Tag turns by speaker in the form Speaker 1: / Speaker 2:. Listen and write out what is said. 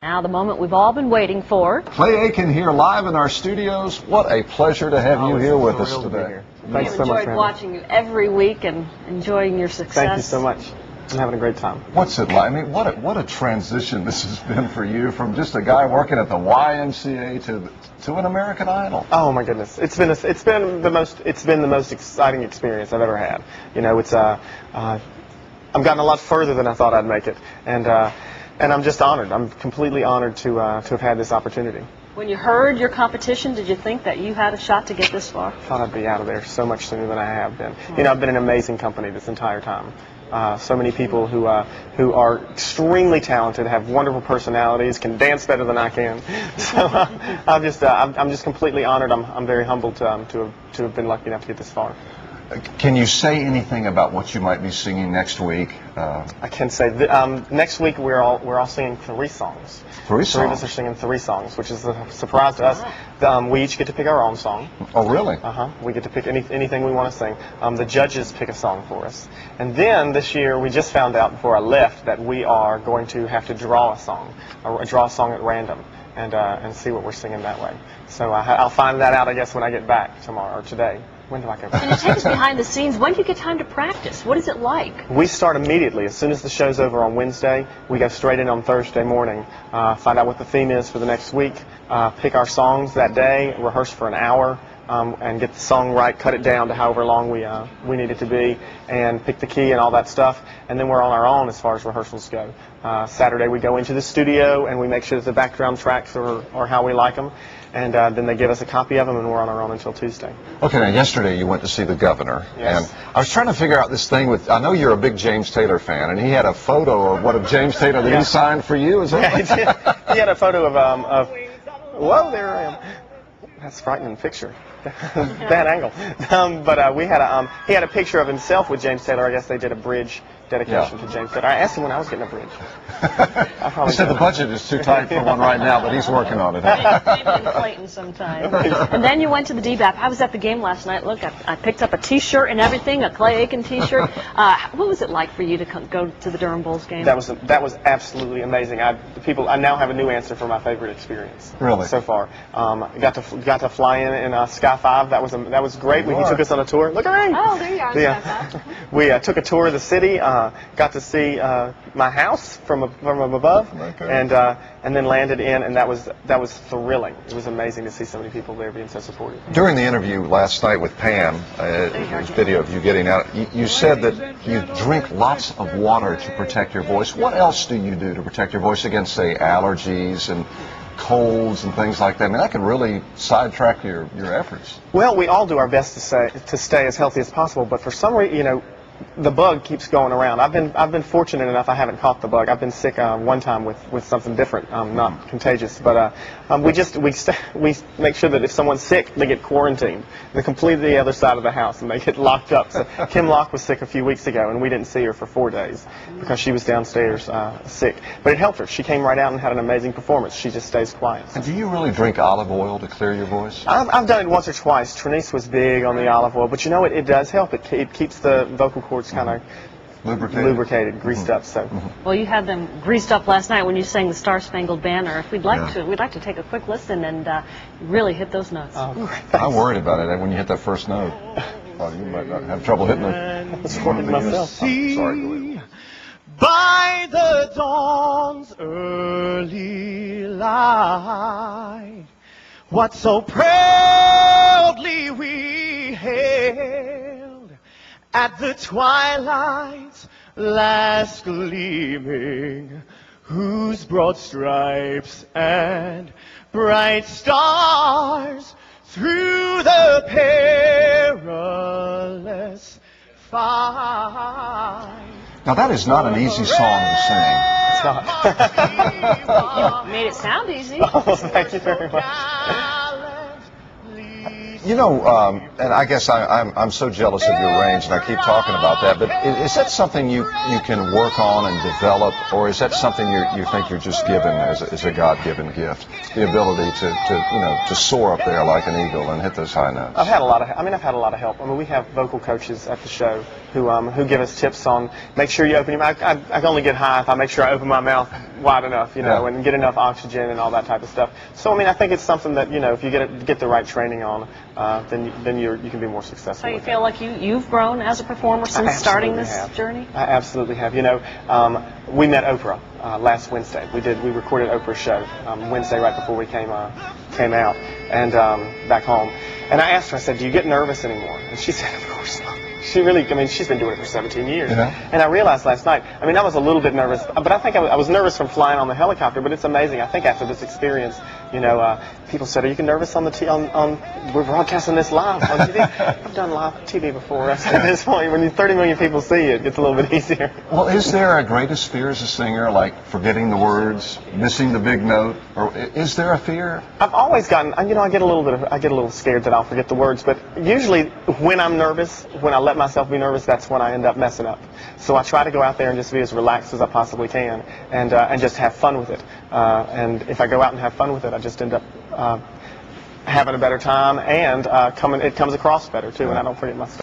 Speaker 1: Now, the moment we've all been waiting for.
Speaker 2: Clay Aiken here live in our studios. What a pleasure to have you here with us today.
Speaker 3: Thanks so much.
Speaker 1: I've enjoyed watching you every week and enjoying your success.
Speaker 3: Thank you so much. I'm having a great time.
Speaker 2: What's it like? I mean, what a transition this has been for you from just a guy working at the YMCA to an American Idol.
Speaker 3: Oh my goodness, it's been the most exciting experience I've ever had. You know, it's I've gotten a lot further than I thought I'd make it, and I'm just honored. I'm completely honored to have had this opportunity.
Speaker 1: When you heard your competition, did you think that you had a shot to get this far?
Speaker 3: I thought I'd be out of there so much sooner than I have been. You know, I've been in amazing company this entire time. So many people who are extremely talented, have wonderful personalities, can dance better than I can. So I'm just completely honored. I'm very humbled to have been lucky enough to get this far.
Speaker 2: Can you say anything about what you might be singing next week?
Speaker 3: I can say that, next week we're all singing 3 songs.
Speaker 2: 3 songs?
Speaker 3: 3 of us are singing 3 songs, which is a surprise to us. We each get to pick our own song.
Speaker 2: Oh, really?
Speaker 3: We get to pick anything we want to sing. The judges pick a song for us. And then this year, we just found out before I left that we are going to have to draw a song, draw a song at random, and see what we're singing that way. So I'll find that out, I guess, when I get back tomorrow or today. When do I go back?
Speaker 1: Can you take us behind the scenes? When do you get time to practice? What is it like?
Speaker 3: We start immediately. As soon as the show's over on Wednesday, we go straight in on Thursday morning, find out what the theme is for the next week, pick our songs that day, rehearse for an hour, and get the song right, cut it down to however long we need it to be, and pick the key and all that stuff. And then we're on our own as far as rehearsals go. Saturday we go into the studio and we make sure that the background tracks are how we like them. And then they give us a copy of them, and we're on our own until Tuesday.
Speaker 2: Okay, now yesterday you went to see the governor.
Speaker 3: Yes.
Speaker 2: And I was trying to figure out this thing with, I know you're a big James Taylor fan, and he had a photo of of James Taylor that he signed for you, is that right?
Speaker 3: He had a photo of whoa, there I am. That's a frightening picture. Bad angle. But he had a picture of himself with James Taylor. I guess they did a bridge dedication to James Taylor. I asked him when I was getting a bridge.
Speaker 2: He said the budget is too tight for one right now, but he's working on it.
Speaker 1: Maybe in Clayton sometime. And then you went to the DBAP. I was at the game last night. Look, I picked up a T-shirt and everything, a Clay Aiken T-shirt. What was it like for you to go to the Duhram Bulls game?
Speaker 3: That was absolutely amazing. I now have a new answer for my favorite experience.
Speaker 2: Really?
Speaker 3: So far, got to fly in Sky 5. That was great. He took us on a tour. Look at me.
Speaker 1: Oh, there you are. Sky 5.
Speaker 3: We took a tour of the city. Got to see my house from above, and then landed in, and that was thrilling. It was amazing to see so many people there being so supportive.
Speaker 2: During the interview last night with Pam, video of you getting out, you said that you drink lots of water to protect your voice. What else do you do to protect your voice against, say, allergies and colds and things like that? I mean, that could really sidetrack your efforts.
Speaker 3: Well, we all do our best to stay as healthy as possible, but for some reason, you know, the bug keeps going around. I've been fortunate enough I haven't caught the bug. I've been sick one time with something different, not contagious, but we make sure that if someone's sick, they get quarantined. They're completely the other side of the house and they get locked up. So Kim Locke was sick a few weeks ago and we didn't see her for 4 days because she was downstairs sick. But it helped her. She came right out and had an amazing performance. She just stays quiet.
Speaker 2: And do you really drink olive oil to clear your voice?
Speaker 3: I've done it once or twice. Trinice was big on the olive oil, but you know it does help. It keeps the vocal cords kind of lubricated, greased up. So.
Speaker 1: Well, you had them greased up last night when you sang the Star Spangled Banner. If we'd like to take a quick listen and really hit those notes.
Speaker 2: I worried about it when you hit that first note. Well, you might not have trouble hitting it.
Speaker 3: Sorry. By the dawn's early light, what so proudly we hailed at the twilight's last gleaming, whose broad stripes and bright stars through the perilous fight.
Speaker 2: Now that is not an easy song to sing.
Speaker 3: It's not.
Speaker 1: You made it sound easy.
Speaker 3: Oh, thank you very much.
Speaker 2: You know, and I guess I'm so jealous of your range, and I keep talking about that. But is that something you can work on and develop, or is that something you think you're just given as a God-given gift? The ability to soar up there like an eagle and hit those high notes.
Speaker 3: I've had a lot of help. I mean, we have vocal coaches at the show who give us tips on make sure you open your mouth. I can only get high if I make sure I open my mouth wide enough, and get enough oxygen and all that type of stuff. So I mean, I think it's something that if you get the right training on, then you can be more successful.
Speaker 1: So you feel like you've grown as a performer since starting this journey?
Speaker 3: I absolutely have. We met Oprah last Wednesday. We recorded Oprah's show Wednesday right before we came out and back home. And I asked her, I said, "Do you get nervous anymore?" And she said, "Of course not." She's been doing it for 17 years.
Speaker 2: Yeah.
Speaker 3: And I realized last night, I was a little bit nervous, but I think I was nervous from flying on the helicopter, but it's amazing. I think after this experience, people said, "Are you nervous on we're broadcasting this live on TV?" I've done live TV before. At this point, when 30 million people see it, it's a little bit easier.
Speaker 2: Well, is there a greatest fear as a singer, like forgetting the words, missing the big note, or is there a fear?
Speaker 3: I've always gotten, I get a little scared that I'll forget the words, but usually when I'm nervous, when I let myself be nervous, that's when I end up messing up. So I try to go out there and just be as relaxed as I possibly can, and just have fun with it. And if I go out and have fun with it, I just end up having a better time, and it comes across better too, and I don't forget my stuff.